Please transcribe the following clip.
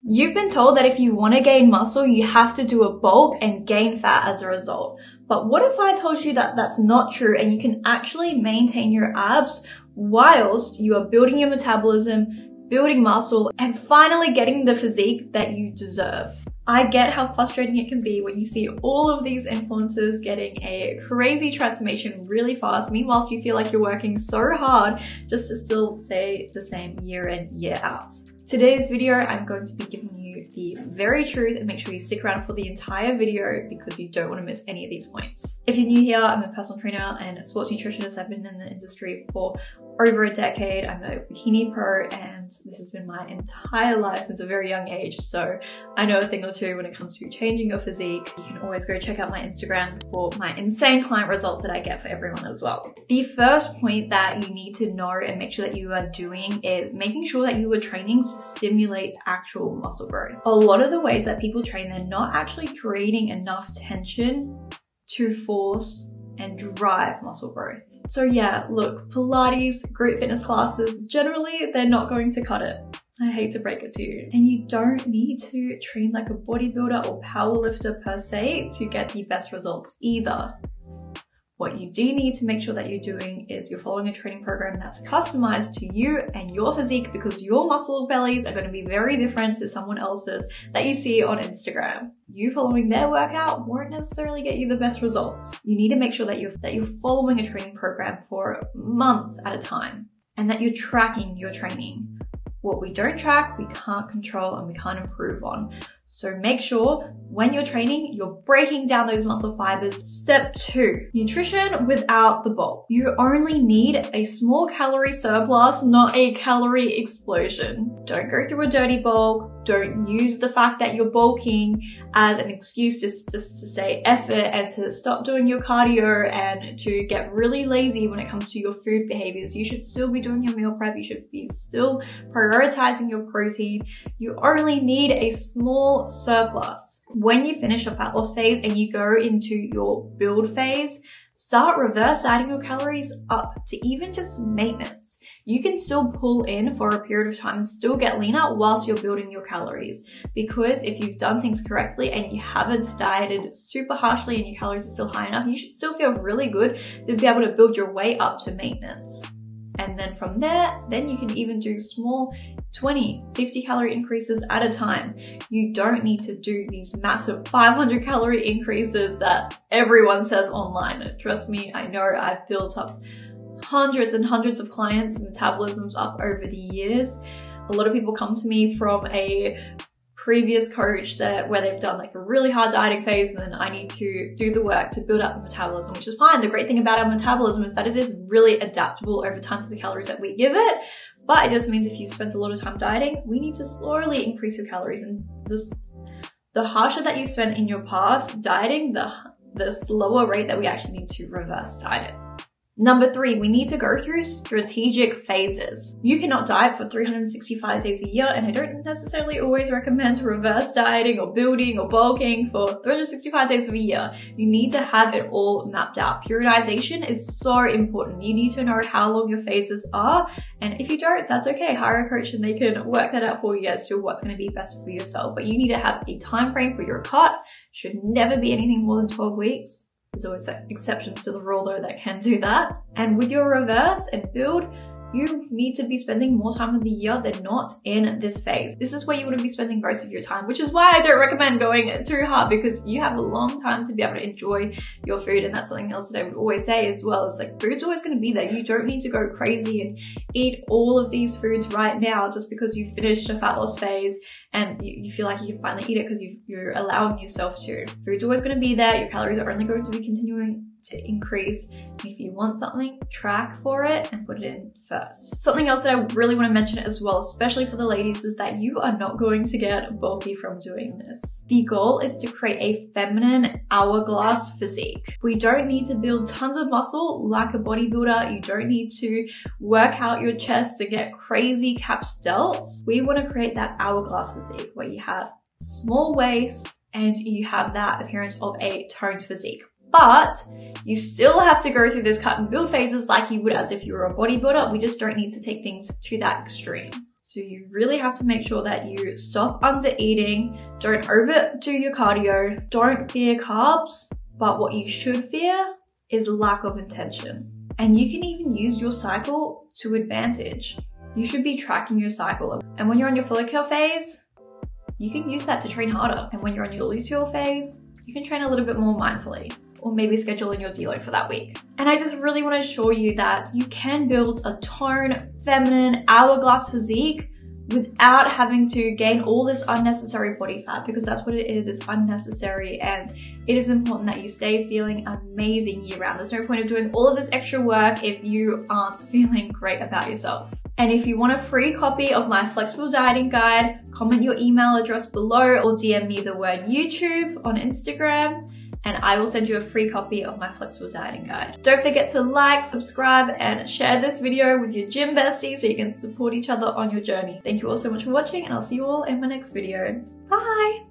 You've been told that if you want to gain muscle, you have to do a bulk and gain fat as a result. But what if I told you that that's not true and you can actually maintain your abs whilst you are building your metabolism, building muscle, and finally getting the physique that you deserve? I get how frustrating it can be when you see all of these influencers getting a crazy transformation really fast. Meanwhile, you feel like you're working so hard just to still stay the same year in, year out. Today's video, I'm going to be giving you the very truth, and make sure you stick around for the entire video because you don't want to miss any of these points. If you're new here, I'm a personal trainer and a sports nutritionist. I've been in the industry for over a decade. I'm a bikini pro and this has been my entire life since a very young age. So I know a thing or two when it comes to changing your physique. You can always go check out my Instagram for my insane client results that I get for everyone as well. The first point that you need to know and make sure that you are doing is making sure that you are training to stimulate actual muscle growth. A lot of the ways that people train, they're not actually creating enough tension to force and drive muscle growth. So yeah, look, Pilates, group fitness classes, generally they're not going to cut it. I hate to break it to you. And you don't need to train like a bodybuilder or powerlifter per se to get the best results either. What you do need to make sure that you're doing is you're following a training program that's customized to you and your physique, because your muscle bellies are going to be very different to someone else's that you see on Instagram. You following their workout won't necessarily get you the best results. You need to make sure that you're following a training program for months at a time and that you're tracking your training. What we don't track, we can't control and we can't improve on. So make sure when you're training, you're breaking down those muscle fibers. Step 2, nutrition without the bulk. You only need a small calorie surplus, not a calorie explosion. Don't go through a dirty bulk. Don't use the fact that you're bulking as an excuse just to say effort and to stop doing your cardio and to get really lazy when it comes to your food behaviors. You should still be doing your meal prep. You should be still prioritizing your protein. You only need a small surplus. When you finish your fat loss phase and you go into your build phase, start reverse adding your calories up to even just maintenance. You can still pull in for a period of time and still get leaner whilst you're building your calories. Because if you've done things correctly and you haven't dieted super harshly and your calories are still high enough, you should still feel really good to be able to build your way up to maintenance. And then from there, then you can even do small 20, 50 calorie increases at a time. You don't need to do these massive 500 calorie increases that everyone says online. Trust me, I know I've built up hundreds and hundreds of clients' metabolisms up over the years. A lot of people come to me from a previous coach where they've done like a really hard dieting phase, and then I need to do the work to build up the metabolism, which is fine. The great thing about our metabolism is that it is really adaptable over time to the calories that we give it. But it just means if you spent a lot of time dieting, we need to slowly increase your calories. And the harsher that you spent in your past dieting, the slower rate that we actually need to reverse diet. Number 3, we need to go through strategic phases. You cannot diet for 365 days a year, and I don't necessarily always recommend reverse dieting or building or bulking for 365 days of a year. You need to have it all mapped out. Periodization is so important. You need to know how long your phases are, and if you don't, that's okay. Hire a coach and they can work that out for you as to what's going to be best for yourself. But you need to have a time frame for your cut. Should never be anything more than 12 weeks. There's always exceptions to the rule though that can do that. And with your reverse and build, you need to be spending more time of the year than not in this phase. This is where you want to be spending most of your time, which is why I don't recommend going too hard, because you have a long time to be able to enjoy your food. And that's something else that I would always say as well, is like food's always going to be there. You don't need to go crazy and eat all of these foods right now just because you finished a fat loss phase and you feel like you can finally eat it because you're allowing yourself to. Food's always going to be there. Your calories are only going to be continuing to increase. If you want something, track for it and put it in first. Something else that I really want to mention as well, especially for the ladies, is that you are not going to get bulky from doing this. The goal is to create a feminine hourglass physique. We don't need to build tons of muscle like a bodybuilder. You don't need to work out your chest to get crazy caps delts. We want to create that hourglass physique where you have small waist and you have that appearance of a toned physique. But you still have to go through this cut and build phases like you would as if you were a bodybuilder. We just don't need to take things to that extreme. So you really have to make sure that you stop under eating, don't overdo your cardio, don't fear carbs, but what you should fear is lack of intention. And you can even use your cycle to advantage. You should be tracking your cycle. And when you're on your follicular phase, you can use that to train harder. And when you're on your luteal phase, you can train a little bit more mindfully, or maybe schedule in your deload for that week. And I just really want to show you that you can build a toned, feminine, hourglass physique without having to gain all this unnecessary body fat, because that's what it is, it's unnecessary, and it is important that you stay feeling amazing year round. There's no point of doing all of this extra work if you aren't feeling great about yourself. And if you want a free copy of my flexible dieting guide, comment your email address below or DM me the word YouTube on Instagram, and I will send you a free copy of my flexible dieting guide. Don't forget to like, subscribe, and share this video with your gym besties so you can support each other on your journey. Thank you all so much for watching, and I'll see you all in my next video. Bye!